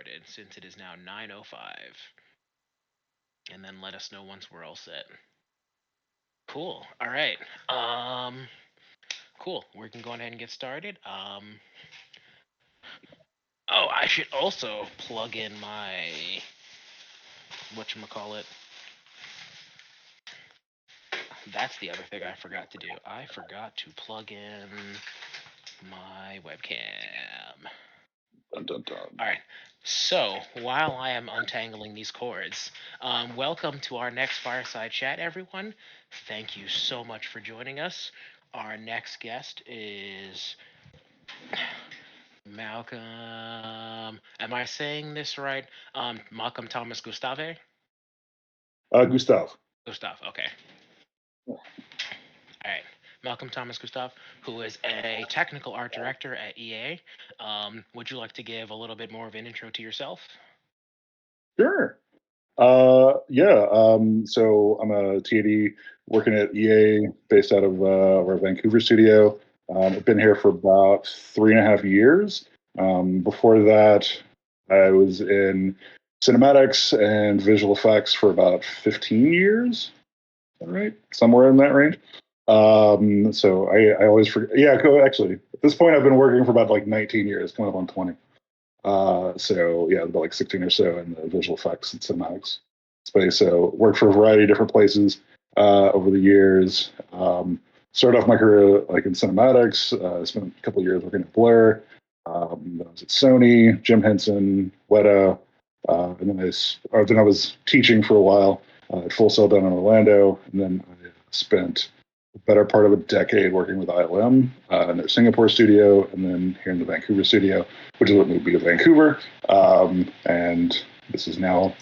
started since it is now 9:05, and then let us know once we're all set. Cool. All right. Cool. We can go ahead and get started. Oh, I should also plug in my whatchamacallit. That's the other thing I forgot to do. I forgot to plug in my webcam. Dun, dun, dun. All right. So while I am untangling these cords, welcome to our next Fireside Chat, everyone. Thank you so much for joining us. Our next guest is Malcolm. Am I saying this right? Malcolm Thomas-Gustave? Gustav. Gustav, okay. All right. Malcolm Thomas-Gustave, who is a technical art director at EA. Would you like to give a little bit more of an intro to yourself? Sure. Yeah. So I'm a TAD working at EA based out of our Vancouver studio. I've been here for about 3.5 years. Before that, I was in cinematics and visual effects for about 15 years. Is that right? Somewhere in that range. So I always forget. Yeah, actually, at this point, I've been working for about like 19 years, coming up on 20. So yeah, about like 16 or so in the visual effects and cinematics space. So worked for a variety of different places over the years. Started off my career like in cinematics. Spent a couple of years working at Blur. Then I was at Sony, Jim Henson, Weta, and then I was teaching for a while at Full Sail down in Orlando, and then I spent the better part of a decade working with ILM in their Singapore studio, and then here in the Vancouver studio, which is what moved me to Vancouver. And this is now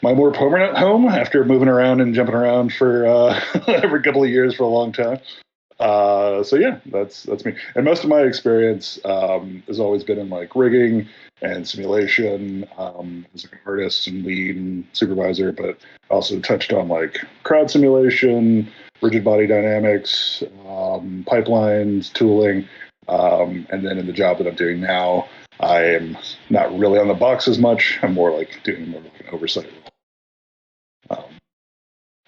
my more permanent home after moving around and jumping around for every couple of years for a long time. So yeah, that's me. And most of my experience has always been in like rigging and simulation as an artist and lead and supervisor, but also touched on like crowd simulation, rigid body dynamics, pipelines, tooling, and then in the job that I'm doing now, I am not really on the box as much. I'm more like doing more like an oversight role.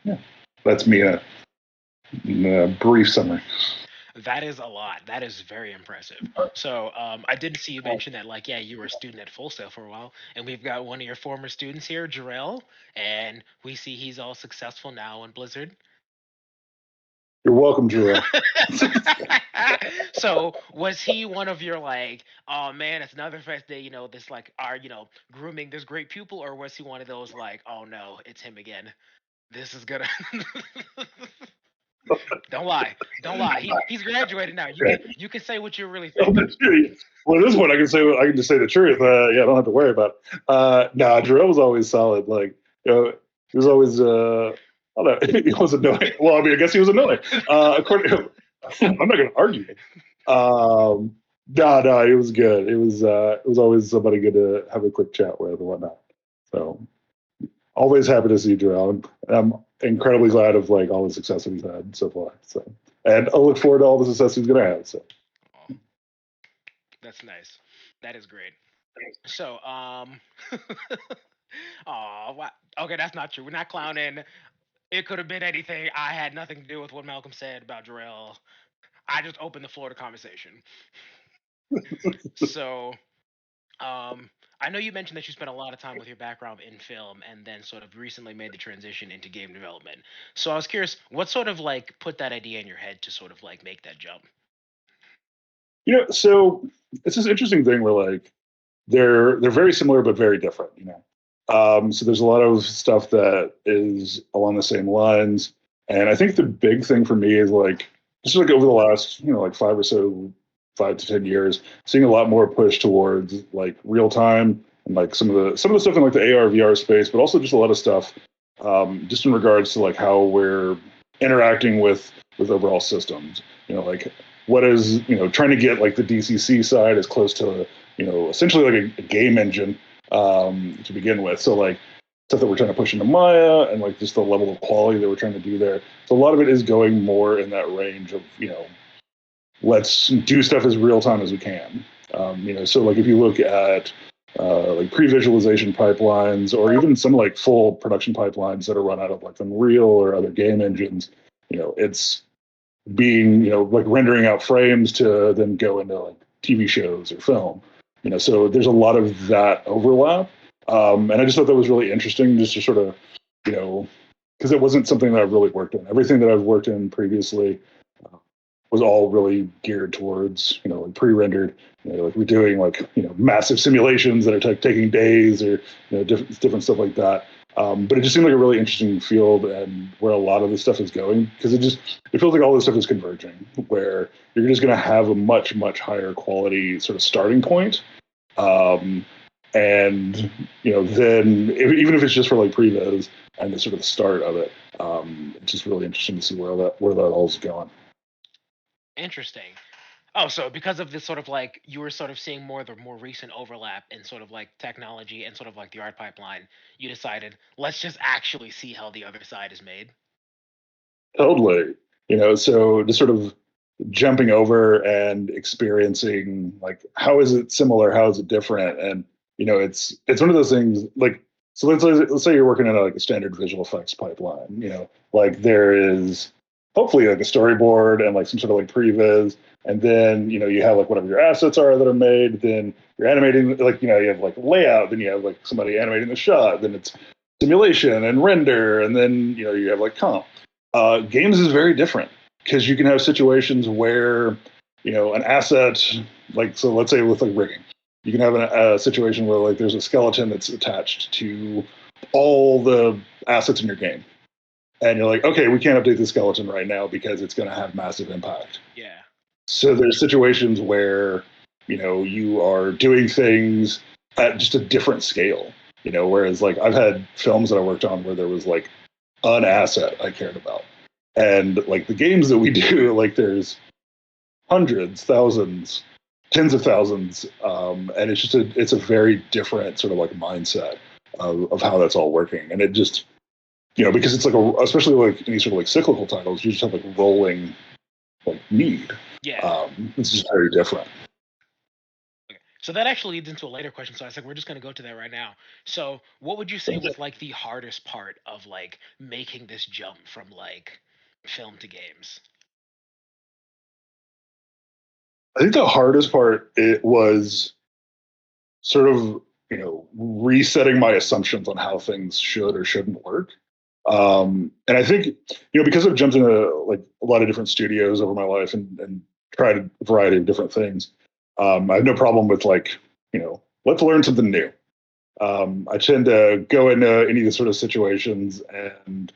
Yeah, that's me in a brief summary. That is a lot. That is very impressive. So I did see you mention that, like, yeah, you were a student at Full Sail for a while, and we've got one of your former students here, Jarrell, and we see he's all successful now in Blizzard. You're welcome, Drew. So was he one of your like, oh man, it's another first day, this like our, grooming this great pupil, or was he one of those like, oh no, it's him again? This is gonna Don't lie. Don't lie. He's graduated now. You can say what you really think. Well, at this point, I can just say the truth. Yeah, I don't have to worry about it. Nah, Jarrell was always solid. Like, he was always. I don't know. He was annoying. Well, I mean, I guess he was annoying. According, I'm not going to argue. No, it was good. It was always somebody good to have a quick chat with and whatnot. So, always happy to see Jarrell. I'm incredibly glad of like all the success that he's had so far. So, and I look forward to all the success he's going to have. So. Oh, that's nice. That is great. So, oh, what? Okay, that's not true. We're not clowning. It could have been anything. I had nothing to do with what Malcolm said about Jarrell. I just opened the floor to conversation. So, I know you mentioned that you spent a lot of time with your background in film and then sort of recently made the transition into game development. So I was curious, what sort of like put that idea in your head to sort of like make that jump? So it's this interesting thing where like they're very similar but very different. So there's a lot of stuff that is along the same lines, and I think the big thing for me is like just like over the last like 5 to 10 years, seeing a lot more push towards like real time and like some of the stuff in like the AR VR space, but also just a lot of stuff just in regards to like how we're interacting with overall systems. Like what is trying to get like the DCC side as close to essentially like a game engine to begin with. So like stuff that we're trying to push into Maya and like just the level of quality that we're trying to do there. So a lot of it is going more in that range of let's do stuff as real time as we can. So like if you look at like pre-visualization pipelines, or even some like full production pipelines that are run out of like Unreal or other game engines. It's being like rendering out frames to then go into like TV shows or film. So there's a lot of that overlap, and I just thought that was really interesting, just to sort of you know because it wasn't something that I've really worked in. Everything that I've worked in previously was all really geared towards like pre-rendered. Like we're doing like massive simulations that are taking days, or different stuff like that. But it just seemed like a really interesting field, and where a lot of this stuff is going, because it feels like all this stuff is converging, where you're just going to have a much higher quality sort of starting point. Um, and then even if it's just for like previs and the sort of the start of it, it's just really interesting to see where that all's going. Interesting. Oh, so because of this sort of like you were sort of seeing more of the more recent overlap in sort of like technology and sort of like the art pipeline, you decided let's just actually see how the other side is made. Totally. So just sort of jumping over and experiencing like, how is it similar, how is it different? And it's one of those things, like, so let's say you're working in like a standard visual effects pipeline. Like there is hopefully like a storyboard and like some sort of like previs, and then you have like whatever your assets are that are made, then you're animating, like you have like layout, then you have like somebody animating the shot, then it's simulation and render, and then you have like comp. Games is very different, because you can have situations where an asset, like, so let's say with like rigging, you can have a situation where like there's a skeleton that's attached to all the assets in your game, and you're like, okay, we can't update the skeleton right now because it's going to have massive impact. Yeah. So there's situations where you are doing things at just a different scale. Whereas like I've had films that I worked on where there was like an asset I cared about, and like the games that we do, like there's hundreds, thousands, tens of thousands, and it's a very different sort of like mindset of how that's all working. And it just because it's like especially like any sort of like cyclical titles, you just have like rolling like need. Yeah. It's just very different. Okay. So that actually leads into a later question. So I was like, we're just gonna go to that right now. So what would you say was like the hardest part of like making this jump from like film to games? I think the hardest part, it was sort of resetting my assumptions on how things should or shouldn't work. And I think because I've jumped into like a lot of different studios over my life, and tried a variety of different things, I have no problem with like let's learn something new. I tend to go into any of these sort of situations, and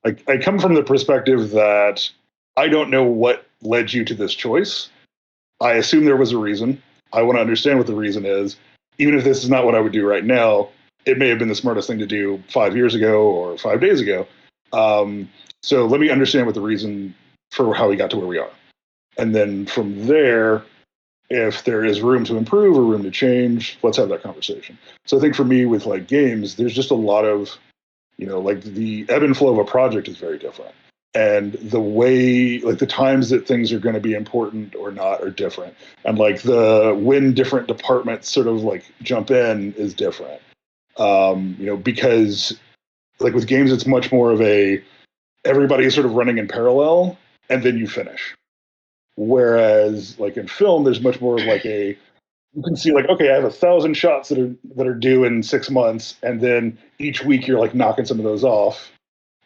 I come from the perspective that I don't know what led you to this choice. I assume there was a reason. I want to understand what the reason is. Even if this is not what I would do right now, it may have been the smartest thing to do 5 years ago or 5 days ago. So let me understand what the reason for how we got to where we are. And then from there, if there is room to improve or room to change, let's have that conversation. So I think for me with like games, there's just a lot of, like the ebb and flow of a project is very different. And the way, like the times that things are going to be important or not are different. And like the when different departments sort of like jump in is different. Because like with games, it's much more of a everybody is sort of running in parallel, and then you finish. Whereas like in film, there's much more of like a you can see like, okay, I have 1,000 shots that are due in 6 months, and then each week you're like knocking some of those off,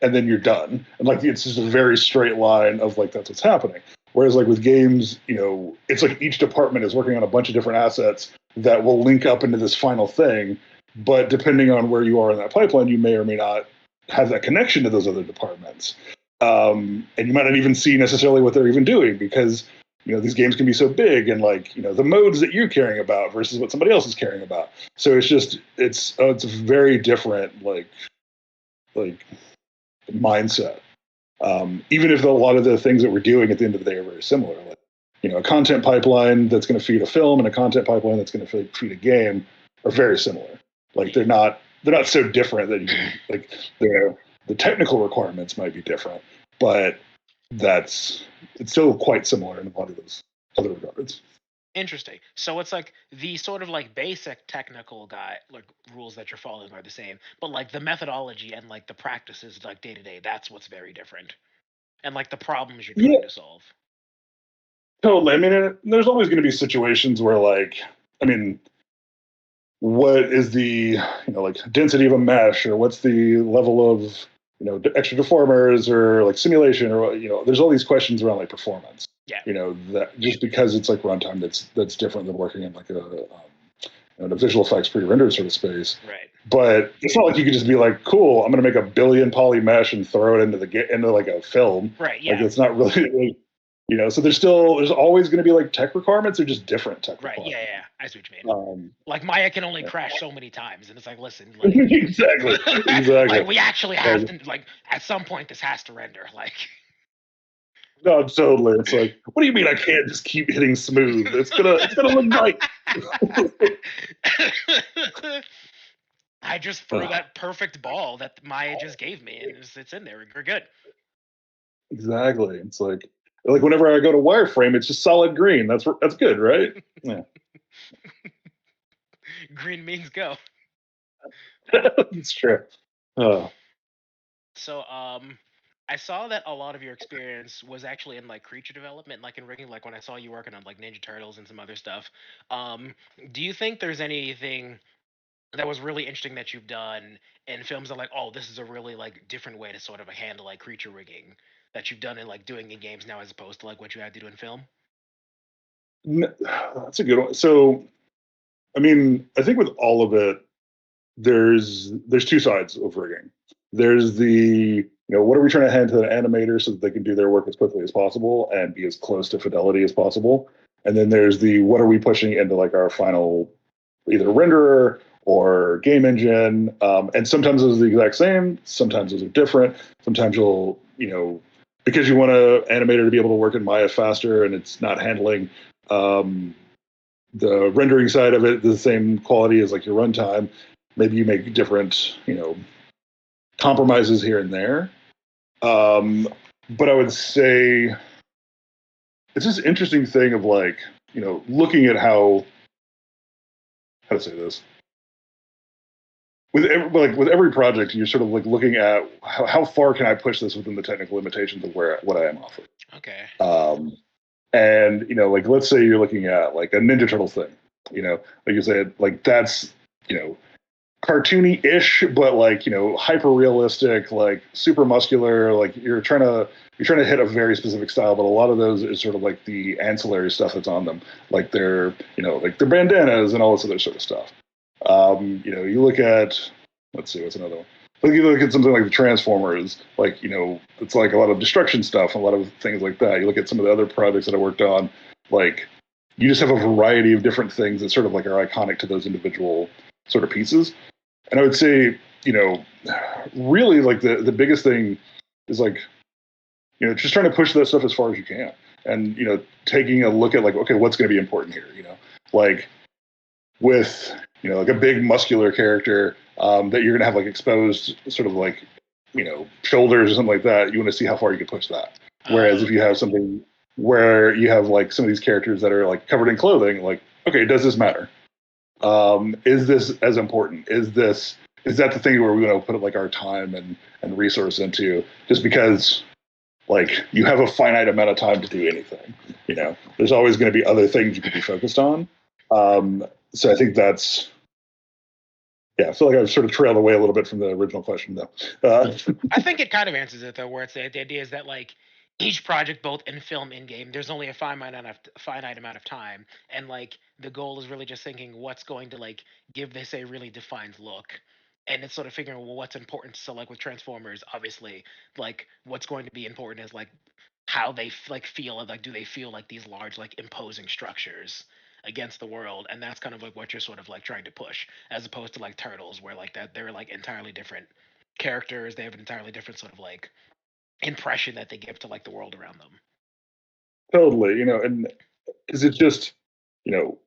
and then you're done. And like it's just a very straight line of like that's what's happening. Whereas like with games, it's like each department is working on a bunch of different assets that will link up into this final thing. But depending on where you are in that pipeline, you may or may not have that connection to those other departments. And you might not even see necessarily what they're even doing, because these games can be so big, and like the modes that you're caring about versus what somebody else is caring about. So it's a very different like mindset. Even if a lot of the things that we're doing at the end of the day are very similar, like a content pipeline that's going to feed a film and a content pipeline that's going to feed a game are very similar. Like they're not so different that you can, like the technical requirements might be different, but it's still quite similar in a lot of those other regards. Interesting. So it's like the sort of like basic technical guy like rules that you're following are the same, but like the methodology and like the practices like day to day, that's what's very different. And like the problems you're Yeah, trying to solve. totally. I mean, there's always going to be situations where, like, I mean, what is the like density of a mesh, or what's the level of extra deformers, or like simulation, or there's all these questions around like performance. Yeah. That just because it's like runtime, that's different than working in like a visual effects pre-rendered sort of space. Right. But it's not like you could just be like, cool, I'm going to make a billion poly mesh and throw it into like a film. Right. Like Yeah. it's not really so there's always going to be like tech requirements. They're just different tech Right. Yeah. requirements. Yeah. I see what you mean. Um, Like Maya can only crash so many times, and it's like, listen, like, exactly, exactly. like we actually have And, to like at some point this has to render. Like, no, totally. It's like, what do you mean I can't just keep hitting smooth? It's gonna look nice. I just threw that perfect ball that Maya just gave me, and it's in there. We're good. Exactly. It's like whenever I go to wireframe, it's just solid green. That's good, right? Yeah, Green means go. it's true. Uh, So, I saw that a lot of your experience was actually in like creature development, like in rigging. Like when I saw you working on like Ninja Turtles and some other stuff. Um, do you think there's anything that was really interesting that you've done in films that like, oh, this is a really like different way to sort of handle like creature rigging that you've done in like doing in games now as opposed to like what you had to do in film? that's a good one. So, I mean, I think with all of it, there's two sides of rigging. There's the what are we trying to hand to the animator so that they can do their work as quickly as possible and be as close to fidelity as possible. And then there's the what are we pushing into like our final either renderer or game engine. And sometimes those are the exact same. Sometimes those are different. Sometimes you'll because you want an animator to be able to work in Maya faster and it's not handling um, the rendering side of it the same quality as like your runtime. Maybe you make different, compromises here and there. Um, but I would say it's this interesting thing of like, looking at how to say this with every project, you're sort of like looking at how far can I push this within the technical limitations of what I am offering. Okay. Um, and like let's say you're looking at like a Ninja Turtle thing, like you said, like that's cartoony-ish, but like hyper realistic, like super muscular. Like you're trying to hit a very specific style, but a lot of those is sort of like the ancillary stuff that's on them, like their bandanas and all this other sort of stuff. You look at let's see, what's another one. Like you look at something like the Transformers, like it's like a lot of destruction stuff, a lot of things like that. You look at some of the other projects that I worked on, like you just have a variety of different things that sort of like are iconic to those individual sort of pieces. And I would say, really like the biggest thing is like, just trying to push that stuff as far as you can. And, taking a look at like, okay, what's going to be important here, like with, like a big muscular character that you're going to have like exposed sort of like, shoulders or something like that. You want to see how far you can push that. Whereas Oh, if you have something where you have like some of these characters that are like covered in clothing, like, okay, does this matter? Is this as important? Is that the thing where we want to put like our time and resource into just because like you have a finite amount of time to do anything, there's always going to be other things you could be focused on. So I think that's, yeah, I feel like I've sort of trailed away a little bit from the original question though. I think it kind of answers it though, where it's the idea is that like each project, both in film and game, there's only a finite amount of time, and like the goal is really just thinking what's going to like give this a really defined look, and it's sort of figuring well what's important. So like with Transformers, obviously, like what's going to be important is like how they like feel, like do they feel like these large like imposing structures against the world, and that's kind of like what you're sort of like trying to push, as opposed to like Turtles, where like that they're like entirely different characters. They have an entirely different sort of like impression that they give to like the world around them. Totally, and is it just, you know,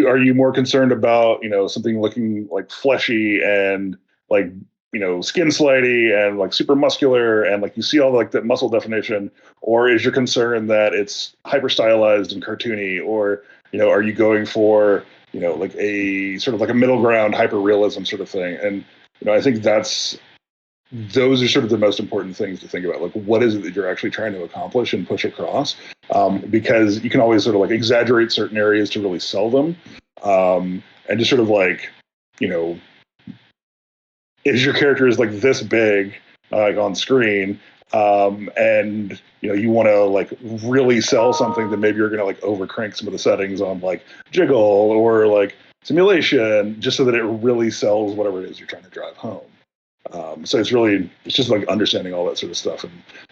are you more concerned about, something looking like fleshy and like, skin slitey and like super muscular and like you see all like that muscle definition, or is your concern that it's hyper stylized and cartoony, or Are you going for like a sort of like a middle ground hyper realism sort of thing? And I think those are sort of the most important things to think about. Like, what is it that you're actually trying to accomplish and push across? Because you can always sort of like exaggerate certain areas to really sell them, and just sort of like, you know, is your character is like this big, like on screen, and you want to like really sell something, then maybe you're going to like over crank some of the settings on like jiggle or like simulation, just so that it really sells whatever it is you're trying to drive home. So it's just like understanding all that sort of stuff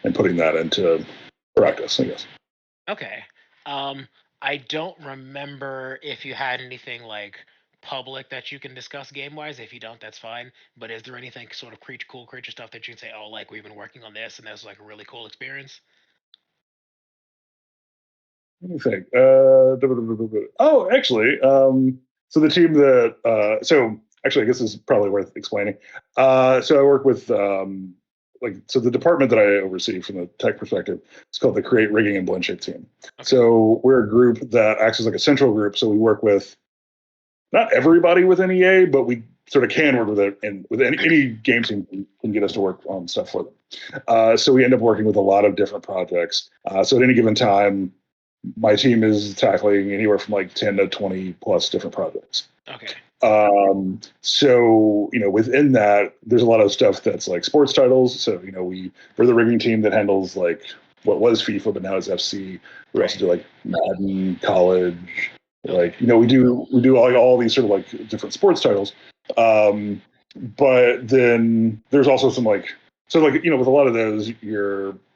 and putting that into practice, I guess. Okay. Um, I don't remember if you had anything like public that you can discuss game wise. If you don't, that's fine. But is there anything sort of cool creature stuff that you can say, oh, like we've been working on this and that's like a really cool experience? Let me think. Oh, actually, so the team that so actually, I guess this is probably worth explaining. So I work with so the department that I oversee from the tech perspective is called the Create Rigging and Blend Shape team. Okay. So we're a group that acts as like a central group. So we work with not everybody within EA, but we sort of can work with it, and with any game team can get us to work on stuff for them. So we end up working with a lot of different projects. So at any given time, my team is tackling anywhere from like 10 to 20 plus different projects. Okay. So within that, there's a lot of stuff that's like sports titles. So we're the rigging team that handles like what was FIFA, but now is FC. We also do like Madden, college. Like we do all these sort of like different sports titles. But then there's also some like with a lot of those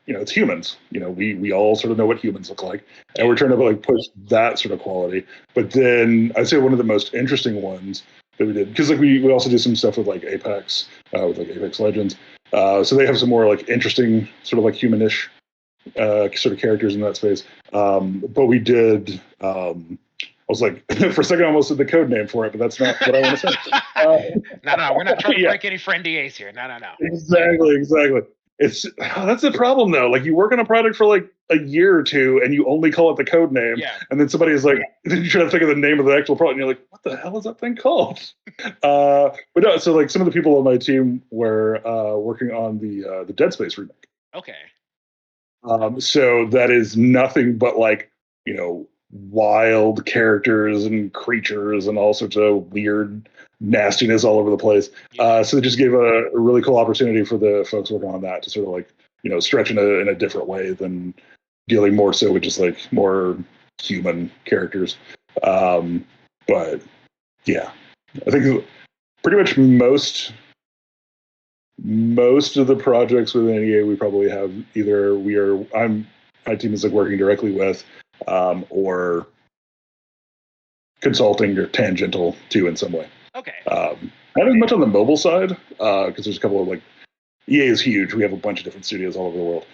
it's humans. We all sort of know what humans look like, and we're trying to like push that sort of quality. But then I'd say one of the most interesting ones that we did, because like we also do some stuff with like Apex, with like Apex Legends. So they have some more like interesting sort of like humanish sort of characters in that space. But we did. I was like, for a second, I almost said the code name for it, but that's not what I want to say. No, we're not trying to Yeah, break any friend DAs here. No. exactly. It's that's the problem though. Like you work on a project for like a year or two, and you only call it the code name, Yeah. and then somebody is like, then you try to think of the name of the actual product, and you're like, what the hell is that thing called? But no, so like some of the people on my team were working on the Dead Space remake. Okay. So that is nothing but like wild characters and creatures and all sorts of weird nastiness all over the place. So it just gave a really cool opportunity for the folks working on that to sort of like stretch in a different way than dealing more so with just like more human characters. But yeah, I think pretty much most of the projects within EA we probably have either my team is like working directly with, or consulting or tangential to in some way. Okay. Not as much on the mobile side, because there's a couple of like EA is huge. We have a bunch of different studios all over the world.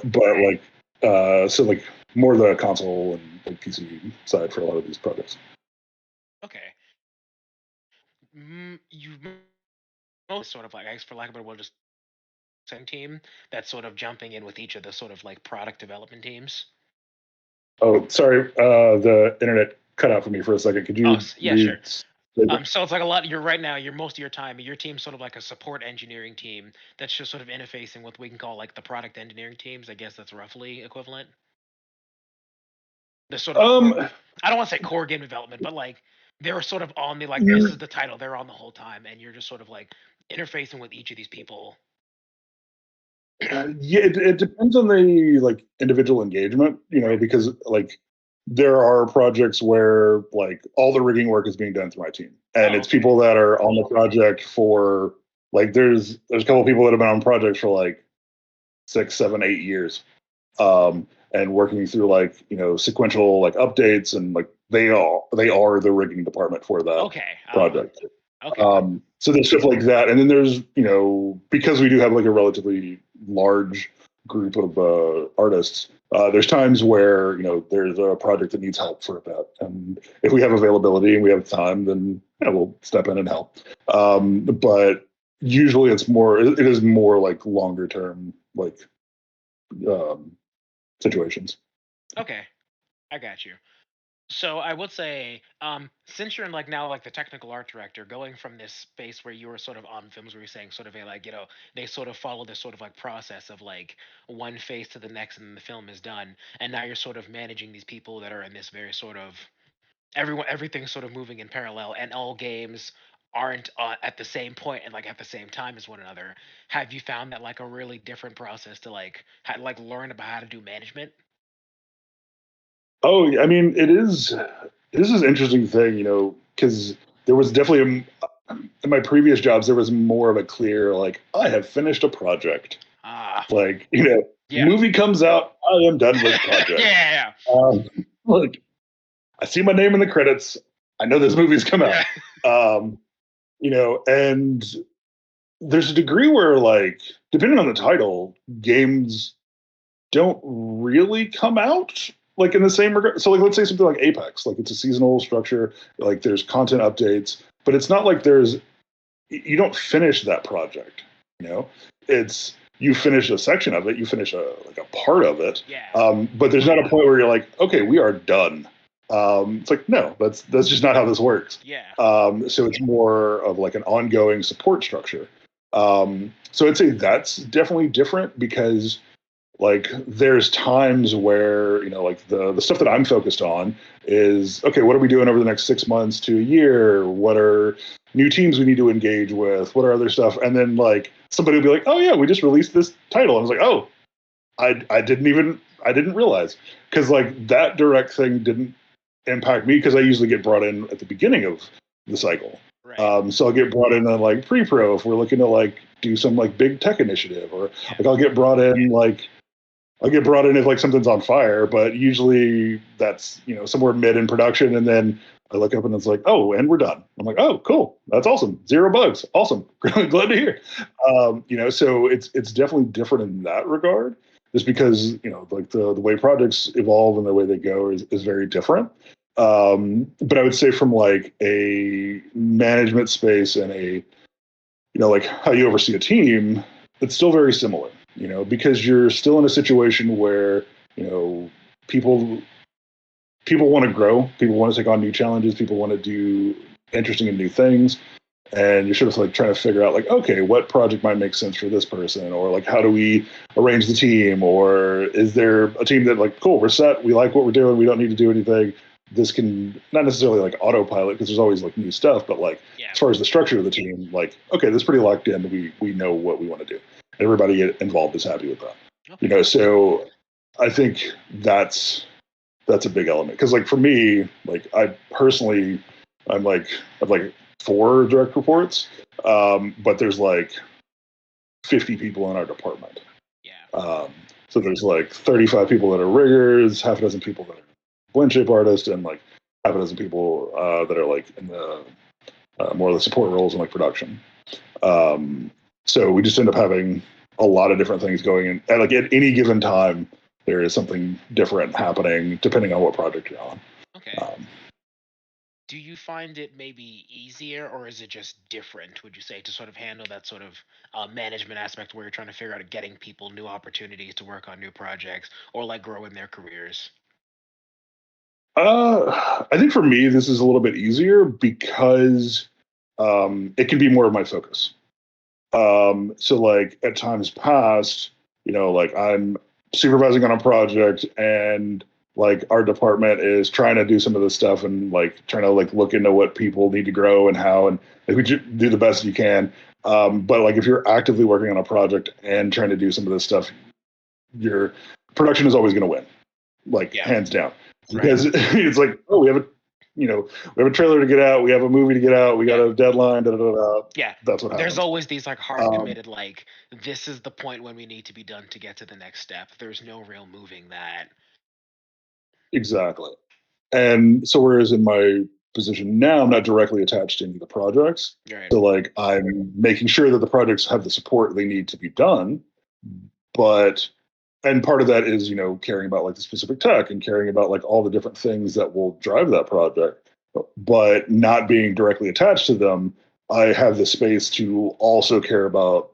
But like so like more the console and like PC side for a lot of these projects. Okay. You most sort of like, I guess for lack of a better word, just same team that's sort of jumping in with each of the sort of like product development teams. Oh, sorry, the internet cut out for me for a second. Could you Yeah, sure. read? So it's like a lot. You're right now. You're most of your time. Your team's sort of like a support engineering team that's just sort of interfacing with what we can call like the product engineering teams. I guess that's roughly equivalent. The sort of I don't want to say core game development, but like they're sort of on the like this is the title. They're on the whole time, and you're just sort of like interfacing with each of these people. Yeah, it depends on the like individual engagement, because like there are projects where like all the rigging work is being done through my team, and it's people that are on the project for like there's a couple of people that have been on projects for like 6, 7, 8 years, and working through like sequential like updates, and like they are the rigging department for that project. So there's stuff like that, and then there's because we do have like a relatively large group of artists. There's times where there's a project that needs help for a bit, and if we have availability and we have time, then we'll step in and help. But usually it is more like longer term like situations. Okay, I got you. So I would say, since you're in like now like the technical art director, going from this space where you were sort of on films where you're saying sort of a like, they sort of follow this sort of like process of like one phase to the next and then the film is done. And now you're sort of managing these people that are in this very sort of everything's sort of moving in parallel and all games aren't at the same point and like at the same time as one another. Have you found that like a really different process to like like learn about how to do management? Oh, I mean, it is. This is an interesting thing, because there was definitely in my previous jobs there was more of a clear like I have finished a project. Ah, Like yeah. movie comes out, I am done with project. Yeah. Um, like I see my name in the credits. I know this movie's come Yeah. out. Um, and there's a degree where like depending on the title, games don't really come out like in the same regard. So like let's say something like Apex, like it's a seasonal structure, like there's content updates, but it's not like you don't finish that project, you know? It's you finish a section of it, you finish like a part of it. Yeah. But there's not a point where you're like, okay, we are done. It's like no, that's just not how this works. Yeah. So it's more of like an ongoing support structure. So I'd say that's definitely different because like there's times where like the stuff that I'm focused on is okay, what are we doing over the next 6 months to a year, what are new teams we need to engage with, what are other stuff, and then like somebody will be like, oh yeah, we just released this title, and I was like, oh, I didn't realize, because like that direct thing didn't impact me because I usually get brought in at the beginning of the cycle. Right. So I'll get brought in like pre-pro if we're looking to like do some like big tech initiative, or Yeah. like I'll get brought in if like something's on fire, but usually that's somewhere mid in production, and then I look up and it's like, oh, and we're done. I'm like, oh, cool, that's awesome, 0 bugs, awesome, glad to hear. So it's definitely different in that regard, just because like the way projects evolve and the way they go is very different. But I would say from like a management space and a like how you oversee a team, it's still very similar, because you're still in a situation where, you know, people people want to grow, people want to take on new challenges, people want to do interesting and new things. And you're sort of like trying to figure out like, okay, what project might make sense for this person, or like how do we arrange the team, or is there a team that like, cool, we're set, we like what we're doing, we don't need to do anything. This can not necessarily like autopilot because there's always like new stuff, but like Yeah. as far as the structure of the team, like, okay, this is pretty locked in. We know what we want to do. Everybody involved is happy with that. Okay. So I think that's a big element, because like for me, like I personally, I'm like I've like 4 direct reports, but there's like 50 people in our department. Yeah. Um, so there's like 35 people that are riggers, half a dozen people that are blend shape artists, and like half a dozen people that are like in the more of the support roles in like production. Um, so we just end up having a lot of different things going in, and like at any given time, there is something different happening depending on what project you're on. Okay. Um, Do you find it maybe easier or is it just different, would you say, to sort of handle that sort of management aspect where you're trying to figure out getting people new opportunities to work on new projects or like grow in their careers? I think for me, this is a little bit easier because it can be more of my focus. So like at times past, like I'm supervising on a project, and like our department is trying to do some of this stuff and like trying to like look into what people need to grow and how, and like we do the best you can. But like if you're actively working on a project and trying to do some of this stuff, your production is always going to win, like Yeah. hands down, Right. because it's like, oh, we have a trailer to get out, we have a movie to get out, we got Yeah. a deadline, da, da, da, da. Yeah. That's what There's happens. always these like hard Um, committed, like, this is the point when we need to be done to get to the next step. There's no real moving that. exactly. And so, whereas in my position now, I'm not directly attached to any of the projects. Right. So, like, I'm making sure that the projects have the support they need to be done. But, and part of that is, caring about like the specific tech and caring about like all the different things that will drive that project. But not being directly attached to them, I have the space to also care about,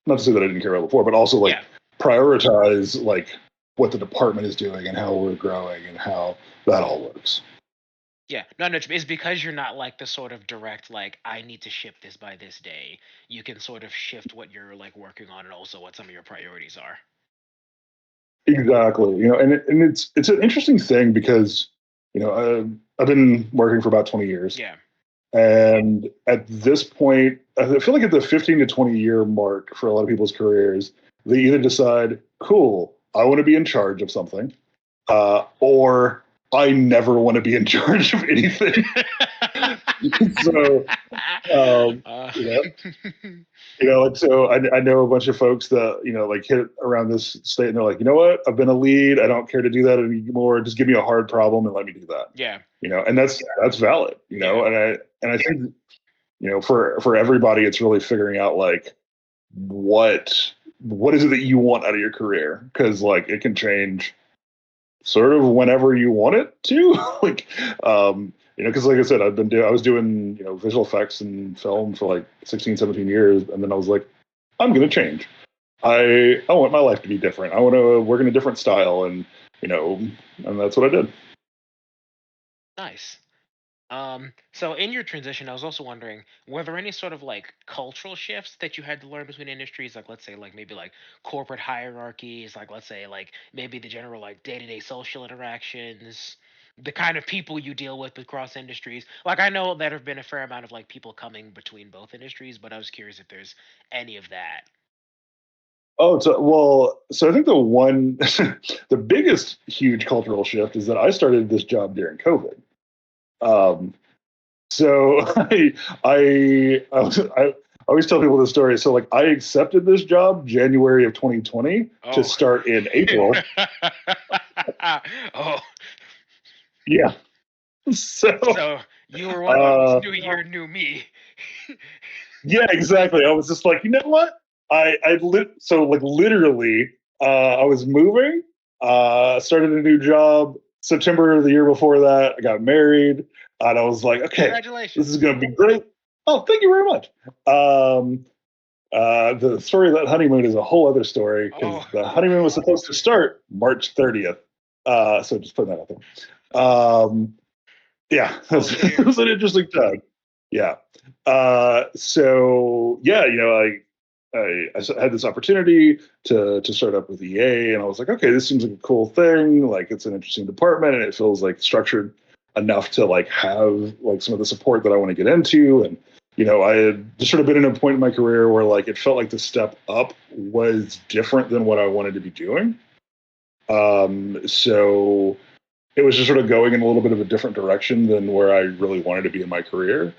not to say that I didn't care about before, but also like Yeah. prioritize like what the department is doing and how we're growing and how that all works. Yeah, no, no, it's because you're not like the sort of direct like I need to ship this by this day. You can sort of shift what you're like working on and also what some of your priorities are. Exactly. And it's an interesting thing because I've been working for about 20 years, Yeah, and at this point, I feel like at the 15 to 20 year mark for a lot of people's careers, they either decide, cool, I want to be in charge of something, or I never want to be in charge of anything. So, um, uh, you know, like, so I know a bunch of folks that, like hit around this state and they're like, you know what? I've been a lead. I don't care to do that anymore. Just give me a hard problem and let me do that. yeah, And that's valid, yeah, and I think, for everybody, it's really figuring out like what is it that you want out of your career? Because like it can change sort of whenever you want it to. Like, because like I said, I was doing, visual effects and film for like 16, 17 years. And then I was like, I'm going to change. I want my life to be different. I want to work in a different style. And, you know, and that's what I did. nice. So in your transition, I was also wondering, were there any sort of like cultural shifts that you had to learn between industries? Like, let's say, like maybe like corporate hierarchies, like let's say, like maybe the general like day-to-day social interactions, the kind of people you deal with across industries. Like, I know there have been a fair amount of like people coming between both industries, but I was curious if there's any of that. Oh, so I think the biggest huge cultural shift is that I started this job during COVID. Um, So I always tell people this story. So like I accepted this job January of 2020 to Oh. start in April. Oh, Yeah. So so you were one of those uh, new year, new me. yeah, exactly. I was just like, you know what? So like literally, I was moving, started a new job. September of the year before that, I got married, and I was like, okay, this is Congratulations. gonna be great. Oh, thank you very much. Um, the story of that honeymoon is a whole other story because Oh, the honeymoon was supposed to start March 30th. So just put that out there. Yeah, oh it dear. was an interesting time. Yeah. So yeah, I had this opportunity to start up with EA, and I was like, okay, this seems like a cool thing. Like it's an interesting department, and it feels like structured enough to like have like some of the support that I want to get into. And I had just sort of been in a point in my career where like it felt like the step up was different than what I wanted to be doing. So it was just sort of going in a little bit of a different direction than where I really wanted to be in my career.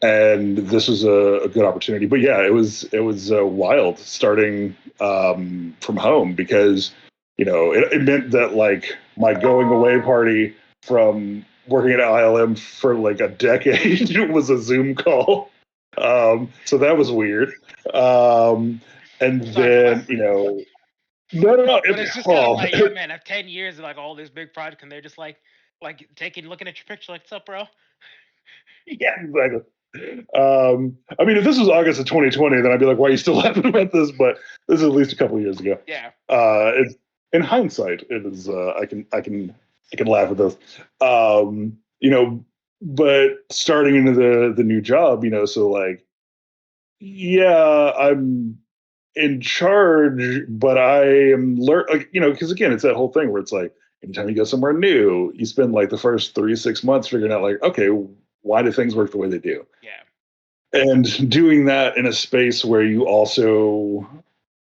And this was a good opportunity. But yeah, it was wild starting from home because it meant that like my going away party from working at ILM for like a decade was a Zoom call. So that was weird. Um, and Sorry to then laugh. no, no, no. But it's just kind of Oh, like, yeah, man, I have 10 years of like all this big project, and they're just like taking, looking at your picture, like, what's up, bro? yeah, exactly. I mean, if this was August of 2020, then I'd be like, "Why are you still laughing about this?" But this is at least a couple of years ago. Yeah. It's in hindsight, it is. I can laugh at this. Um, you know, but starting into the new job, so like, yeah, I'm in charge, but I am like, because again, it's that whole thing where it's like, anytime you go somewhere new, you spend like the first 3 6 months figuring out like, okay, why do things work the way they do? Yeah. And doing that in a space where you also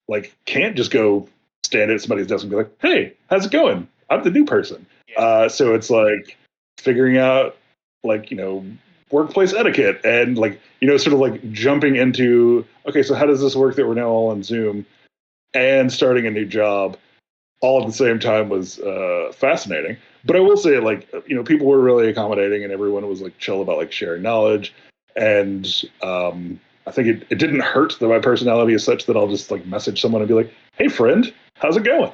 like can't just go stand at somebody's desk and be like, hey, how's it going? I'm the new person. Yeah. So it's like figuring out like workplace etiquette and like sort of like jumping into, okay, so how does this work that we're now all on Zoom, and starting a new job all at the same time was fascinating. But I will say, like, people were really accommodating, and everyone was like chill about like sharing knowledge. And I think it didn't hurt that my personality is such that I'll just like message someone and be like, "Hey, friend, how's it going?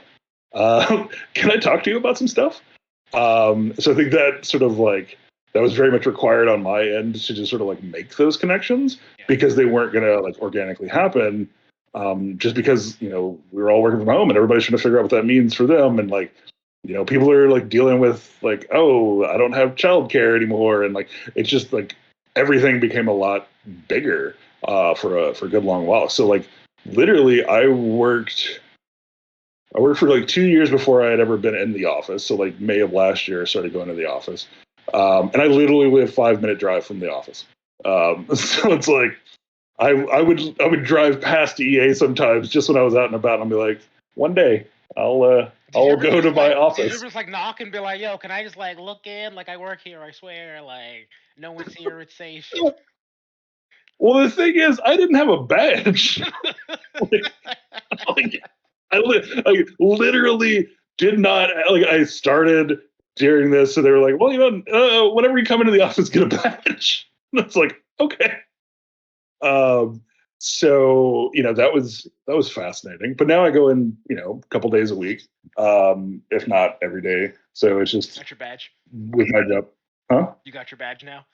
Can I talk to you about some stuff?" So I think that sort of like that was very much required on my end to just sort of like make those connections Yeah. because they weren't going to like organically happen. Just because we were all working from home and everybody's trying to figure out what that means for them, and like people are like dealing with like, oh, I don't have childcare anymore, and like it's just like everything became a lot bigger for a good long while. So like literally, I worked for like 2 years before I had ever been in the office. So like May of last year, I started going to the office, and I literally live 5 minute drive from the office. So it's like I would drive past EA sometimes just when I was out and about, and I'll be like, one day I'll go to my did you ever office. just like knock and be like, "Yo, can I just like look in? Like I work here, I swear. Like no one's here, it's safe." Well, the thing is, I didn't have a badge. like, like, like literally did not like. I started during this, so they were like, "Well, whenever you come into the office, get a badge." And it's like, okay. Um, so that was fascinating. But now I go in, a couple days a week, if not every day. So it's just Got your badge? with my job, huh? You got your badge now?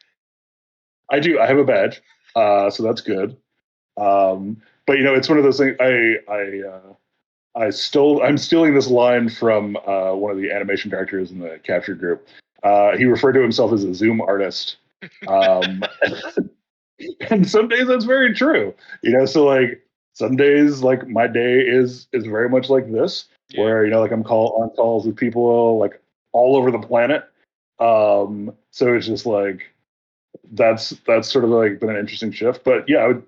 I do. I have a badge, so that's good. But it's one of those things. I'm stealing this line from one of the animation directors in the capture group. He referred to himself as a Zoom artist. Um, and some days that's very true. So like some days like my day is very much like this, Yeah. where like I'm on calls with people like all over the planet. So it's just like that's sort of like been an interesting shift. But yeah, I would,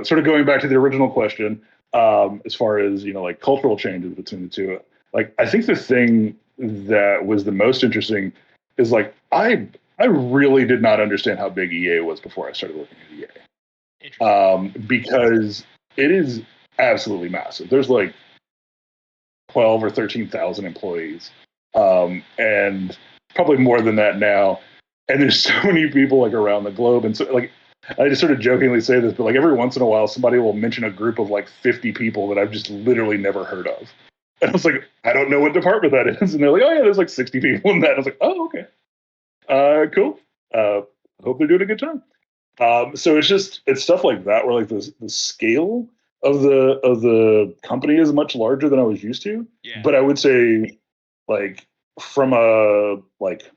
sort of going back to the original question, as far as like cultural changes between the two. Like I think the thing that was the most interesting is like I really did not understand how big EA was before I started looking at EA, Interesting. because it is absolutely massive. There's like 12 or 13,000 employees, and probably more than that now. And there's so many people like around the globe, and so like I just sort of jokingly say this, but like every once in a while, somebody will mention a group of like 50 people that I've just literally never heard of. And I was like, I don't know what department that is. And they're like, oh yeah, there's like 60 people in that. And I was like, oh okay, cool. Hope they're doing a good time. So it's stuff like that where like the scale of the company is much larger than I was used to. Yeah. But I would say like from a like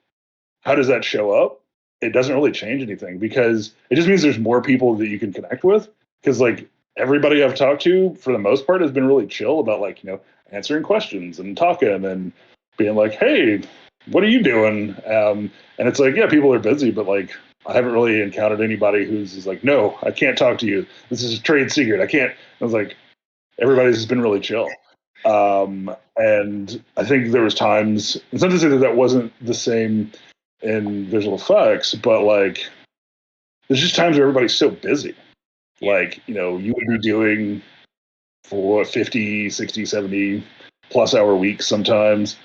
how does that show up? It doesn't really change anything because it just means there's more people that you can connect with. Because like everybody I've talked to for the most part has been really chill about like answering questions and talking and being like, hey, what are you doing? And it's like, yeah, people are busy, but like I haven't really encountered anybody who's just like, no, I can't talk to you. This is a trade secret. I can't. I was like, everybody's just been really chill. And I think there was times. It's not to say that that wasn't the same in visual effects, but like there's just times where everybody's so busy. Yeah. Like you would be doing for 50, 60, 70 plus hour weeks sometimes,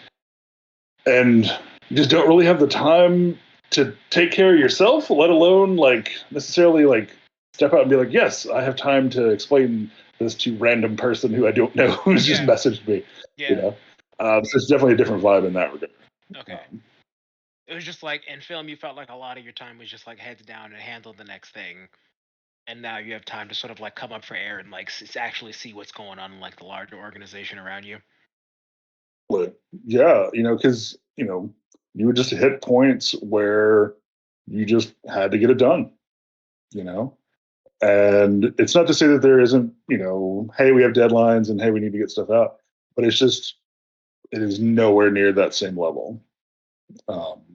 and you just don't really have the time to take care of yourself, let alone like necessarily like step out and be like, yes, I have time to explain this to random person who I don't know who's just Yeah. messaged me. You Yeah. know, so it's definitely a different vibe in that regard. Okay. Um, It was just like in film, you felt like a lot of your time was just like heads down and handle the next thing, and now you have time to sort of like come up for air and like actually see what's going on in like the larger organization around you. but yeah, because you would just hit points where you just had to get it done. You know, and it's not to say that there isn't, hey, we have deadlines and hey, we need to get stuff out, but it's just it is nowhere near that same level.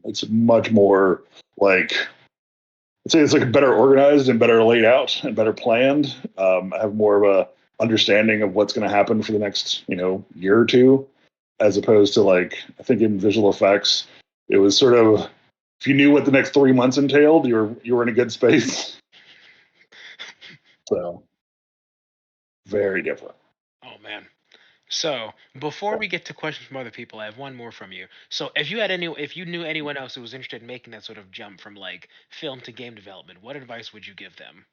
It's much more like I'd say it's like better organized and better laid out and better planned. I have more of a understanding of what's going to happen for the next year or two, as opposed to like I think in visual effects, it was sort of if you knew what the next 3 months entailed, you were in a good space. So very different. Oh man. So before we get to questions from other people, I have one more from you. So if you knew anyone else who was interested in making that sort of jump from like film to game development, what advice would you give them?